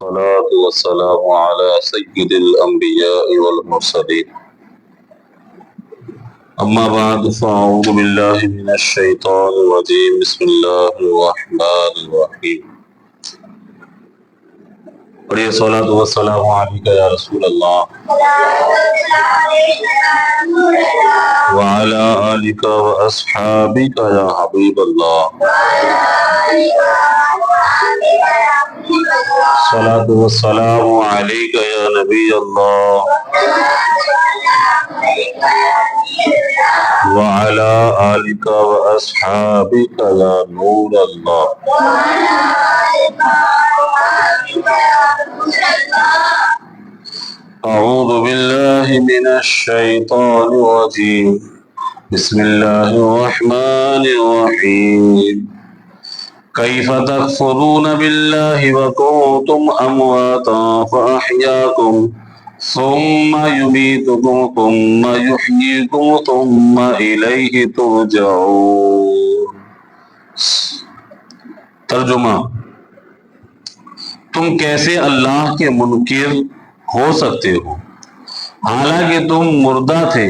الصلاة والسلام على سيد الأنبياء والمرسلين أما بعد فأعوذ بالله من الشيطان الرجيم بسم الله الرحمن الرحيم پڑھیے الصلاة والسلام عليك يا رسول الله وعلى آلك وأصحابك يا حبيب الله الصلاة والسلام عليك يا نبي الله وعلى آلك وأصحابك يا نور الله أعوذ بالله من الشيطان الرجيم بسم الله الرحمن الرحيم كيف تكفرون بالله وكنتم أمواتا فأحياكم ثم يميتكم ثم يحييكم ثم إليه ترجعون۔ ترجمہ: تم کیسے اللہ کے منکر ہو سکتے ہو، حالانکہ تم مردہ تھے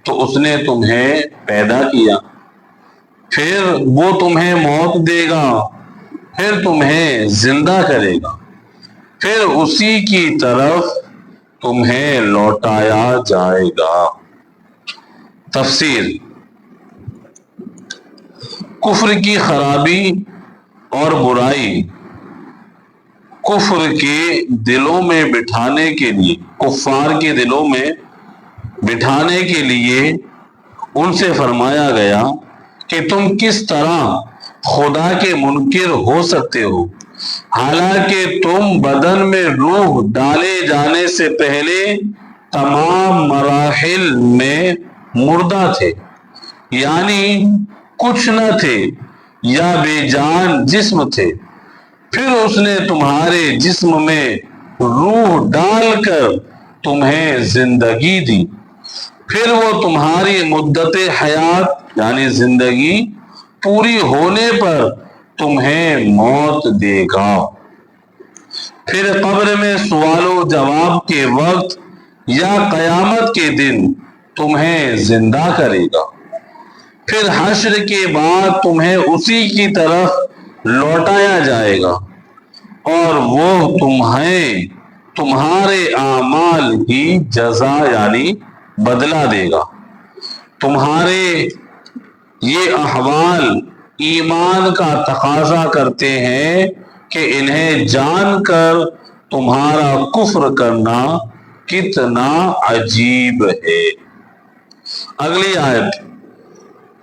تو اس نے تمہیں پیدا کیا، پھر وہ تمہیں موت دے گا، پھر تمہیں زندہ کرے گا، پھر اسی کی طرف تمہیں لوٹایا جائے گا۔ تفسیر: کفر کی خرابی اور برائی کفر کے دلوں میں بٹھانے کے لیے، کفار کے دلوں میں بٹھانے کے لیے ان سے فرمایا گیا کہ تم کس طرح خدا کے منکر ہو سکتے ہو، حالانکہ تم بدن میں روح ڈالے جانے سے پہلے تمام مراحل میں مردہ تھے، یعنی کچھ نہ تھے یا بے جان جسم تھے، پھر اس نے تمہارے جسم میں روح ڈال کر تمہیں زندگی دی، پھر وہ تمہاری مدت حیات یعنی زندگی پوری ہونے پر تمہیں موت دے گا، پھر قبر میں سوال و جواب کے وقت یا قیامت کے دن تمہیں زندہ کرے گا، پھر حشر کے بعد تمہیں اسی کی طرف لوٹایا جائے گا اور وہ تمہیں تمہارے اعمال کی جزا یعنی بدلہ دے گا۔ تمہارے یہ احوال ایمان کا تقاضا کرتے ہیں کہ انہیں جان کر تمہارا کفر کرنا کتنا عجیب ہے۔ اگلی آیت: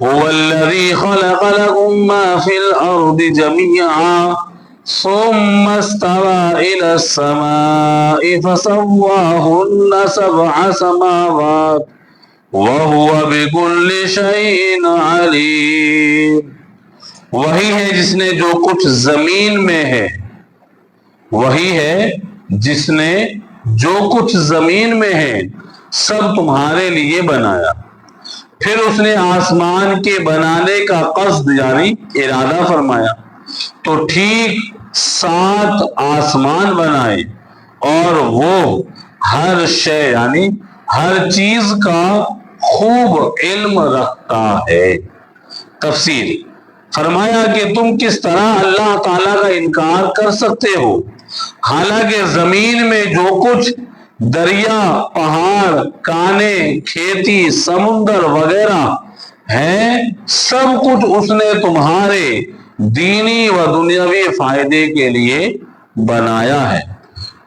هو الذي خلق لكم ما في الأرض جميعا ثم استوى إلى السماء فسواهن سبع سماوات وهو بكل شيء عليم۔ وہی ہے جس نے جو کچھ زمین میں ہے، وہی ہے جس نے جو کچھ زمین میں ہے سب تمہارے لیے بنایا، پھر اس نے آسمان کے بنانے کا قصد یعنی ارادہ فرمایا تو ٹھیک 7 آسمان بنائے، اور وہ ہر شے یعنی ہر چیز کا خوب علم رکھتا ہے۔ تفسیر: فرمایا کہ تم کس طرح اللہ تعالیٰ کا انکار کر سکتے ہو، حالانکہ زمین میں جو کچھ دریا، پہاڑ، کانے، کھیتی، سمندر وغیرہ ہے، سب کچھ اس نے تمہارے دینی و دنیاوی فائدے کے لیے بنایا ہے،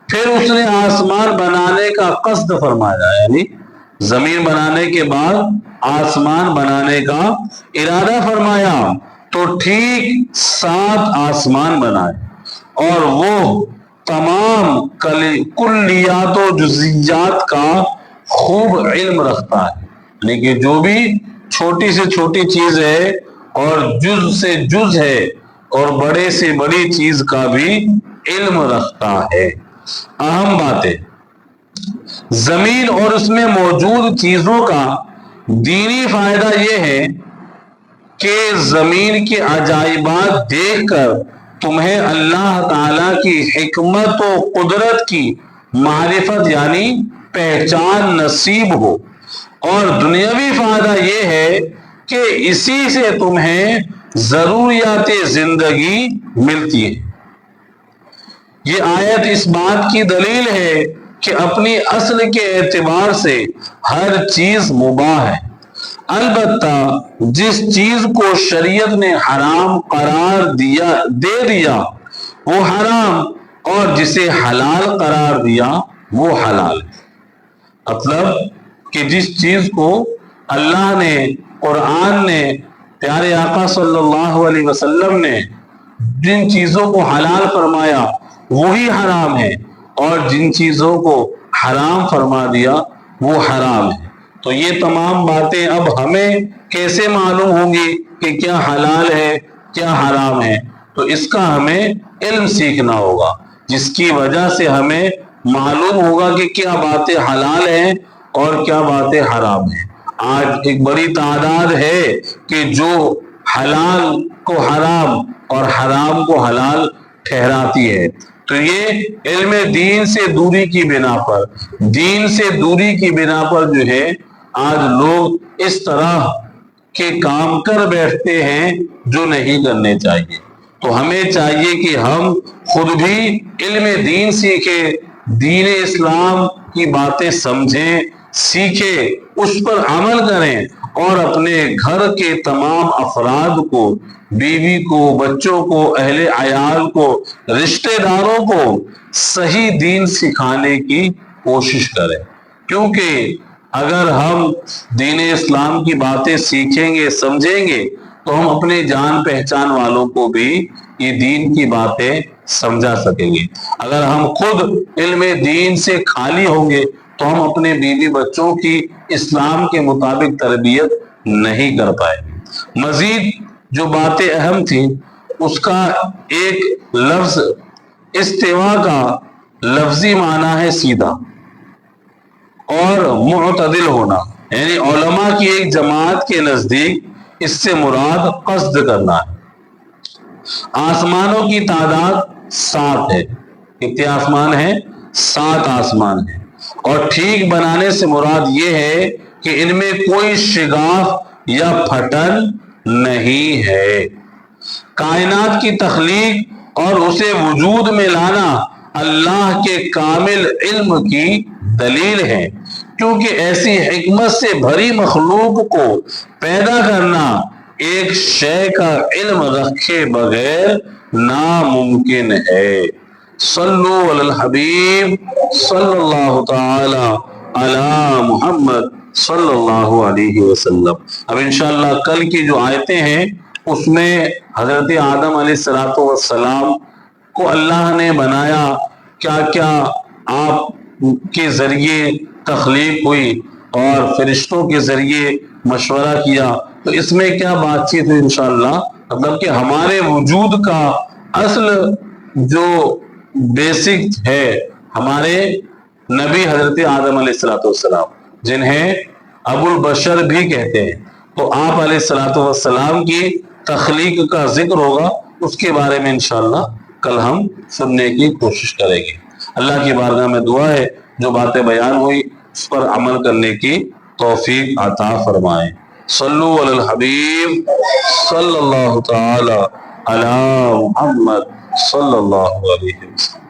پھر اس نے آسمان بنانے کا قصد فرمایا یعنی زمین بنانے کے بعد آسمان بنانے کا ارادہ فرمایا تو ٹھیک 7 آسمان بنائے، اور وہ تمام کلیات و جزیات کا خوب علم رکھتا ہے، یعنی کہ جو بھی چھوٹی سے چھوٹی چیز ہے اور جز سے جز ہے اور بڑے سے بڑی چیز کا بھی علم رکھتا ہے۔ اہم باتیں: زمین اور اس میں موجود چیزوں کا دینی فائدہ یہ ہے کہ زمین کے عجائبات دیکھ کر تمہیں اللہ تعالیٰ کی حکمت و قدرت کی معرفت یعنی پہچان نصیب ہو، اور دنیاوی فائدہ یہ ہے کہ اسی سے تمہیں ضروریات زندگی ملتی ہے۔ یہ آیت اس بات کی دلیل ہے کہ اپنی اصل کے اعتبار سے ہر چیز مباح ہے، البتہ جس چیز کو شریعت نے حرام قرار دے دیا وہ حرام، اور جسے حلال قرار دیا وہ حلال ہے۔ مطلب کہ جس چیز کو اللہ نے، قرآن نے، پیارے آقا صلی اللہ علیہ وسلم نے جن چیزوں کو حلال فرمایا وہی حرام ہے، اور جن چیزوں کو حرام فرما دیا وہ حرام ہے۔ تو یہ تمام باتیں اب ہمیں کیسے معلوم ہوں گی کہ کیا حلال ہے کیا حرام ہے؟ تو اس کا ہمیں علم سیکھنا ہوگا، جس کی وجہ سے ہمیں معلوم ہوگا کہ کیا باتیں حلال ہیں اور کیا باتیں حرام ہیں۔ آج ایک بڑی تعداد ہے کہ جو حلال کو حرام اور حرام کو حلال ٹھہراتی ہے۔ تو یہ علم دین سے دوری کی بنا پر، دین سے دوری کی بنا پر جو ہے آج لوگ اس طرح کے کام کر بیٹھتے ہیں جو نہیں کرنے چاہیے۔ تو ہمیں چاہیے کہ ہم خود بھی علم دین سیکھیں، دین اسلام کی باتیں سمجھیں، سیکھیں، اس پر عمل کریں، اور اپنے گھر کے تمام افراد کو، بیوی کو، بچوں کو، اہل عیال کو، رشتہ داروں کو صحیح دین سکھانے کی کوشش کریں، کیونکہ اگر ہم دین اسلام کی باتیں سیکھیں گے، سمجھیں گے، تو ہم اپنے جان پہچان والوں کو بھی یہ دین کی باتیں سمجھا سکیں گے۔ اگر ہم خود علم دین سے خالی ہوں گے تو ہم اپنے بیوی بچوں کی اسلام کے مطابق تربیت نہیں کر پائیں گے۔ مزید جو باتیں اہم تھیں، اس کا ایک لفظ استوا کا لفظی معنی ہے سیدھا اور معتدل ہونا، یعنی علماء کی ایک جماعت کے نزدیک اس سے مراد قصد کرنا ہے۔ آسمانوں کی تعداد 7 ہے۔ کتنے آسمان ہیں؟ 7 آسمان ہیں، اور ٹھیک بنانے سے مراد یہ ہے کہ ان میں کوئی شگاف یا پھٹن نہیں ہے۔ کائنات کی تخلیق اور اسے وجود میں لانا اللہ کے کامل علم کی دلیل ہے، کیونکہ ایسی حکمت سے بھری مخلوق کو پیدا کرنا ایک شے کا علم رکھے بغیر ناممکن ہے۔ صلو علی الحبیب صلی اللہ تعالی علی محمد صلی اللہ علیہ وسلم۔ اب انشاءاللہ کل کی جو آیتیں ہیں اس میں حضرت آدم علیہ السلام کو اللہ نے بنایا، کیا کیا آپ کے ذریعے تخلیق ہوئی، اور فرشتوں کے ذریعے مشورہ کیا، تو اس میں کیا بات چیت ہوئی انشاءاللہ، مطلب کہ ہمارے وجود کا اصل جو بیسک ہے ہمارے نبی حضرت آدم علیہ السلام، جنہیں ابو البشر بھی کہتے ہیں، تو آپ علیہ السلام کی تخلیق کا ذکر ہوگا، اس کے بارے میں انشاءاللہ کل ہم سننے کی کوشش کریں گے۔ اللہ کی بارگاہ میں دعا ہے جو باتیں بیان ہوئی اس پر عمل کرنے کی توفیق عطا فرمائیں۔ صلو علی الحبیب صلی اللہ تعالی علی محمد صلی اللہ علیہ وسلم۔